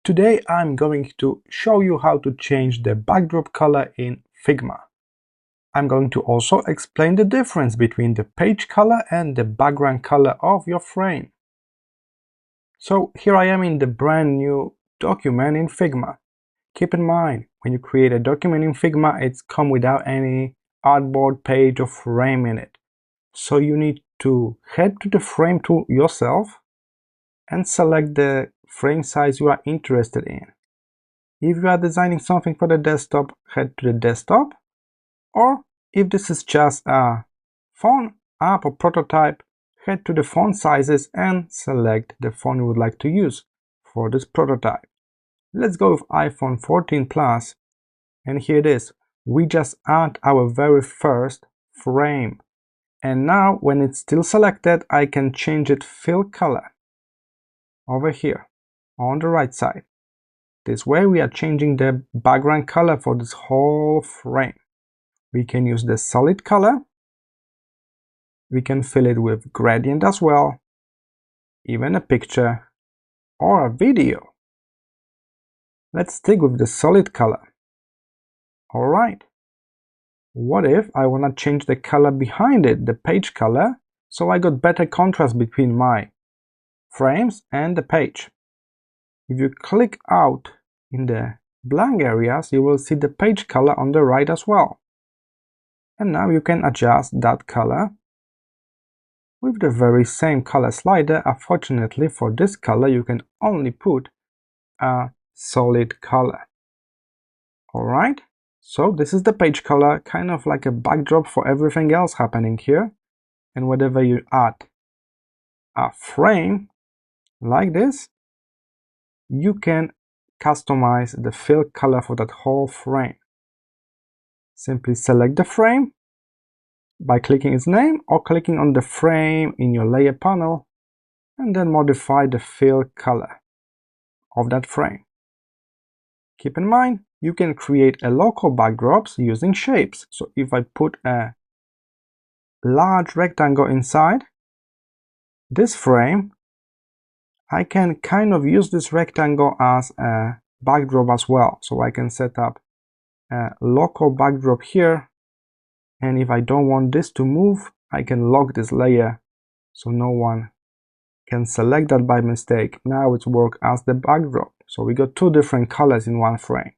Today I'm going to show you how to change the backdrop color in Figma. I'm going to also explain the difference between the page color and the background color of your frame. So here I am in the brand new document in Figma. Keep in mind, when you create a document in Figma, it's come without any artboard, page or frame in it. So you need to head to the frame tool yourself and select the frame size you are interested in. If you are designing something for the desktop, head to the desktop, or if this is just a phone app or prototype, head to the font sizes and select the font you would like to use for this prototype. Let's go with iPhone 14 Plus, and here it is. We just add our very first frame, and now when it's still selected, I can change it fill color over here on the right side. This way we are changing the background color for this whole frame. We can use the solid color. We can fill it with gradient as well, even a picture or a video. Let's stick with the solid color. Alright. What if I want to change the color behind it, the page color, so I got better contrast between my frames and the page? If you click out in the blank areas, you will see the page color on the right as well. And now you can adjust that color with the very same color slider. Unfortunately, for this color, you can only put a solid color. Alright, so this is the page color, kind of like a backdrop for everything else happening here. And whenever you add a frame like this, you can customize the fill color for that whole frame. Simply select the frame by clicking its name or clicking on the frame in your layer panel, and then modify the fill color of that frame. Keep in mind, you can create a local backdrops using shapes. So if I put a large rectangle inside this frame, I can kind of use this rectangle as a backdrop as well. So I can set up a local backdrop here, and if I don't want this to move, I can lock this layer so no one can select that by mistake. Now it's work as the backdrop. So we got two different colors in one frame.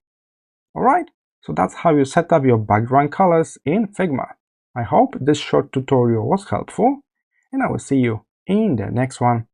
Alright, so that's how you set up your background colors in Figma. I hope this short tutorial was helpful, and I will see you in the next one.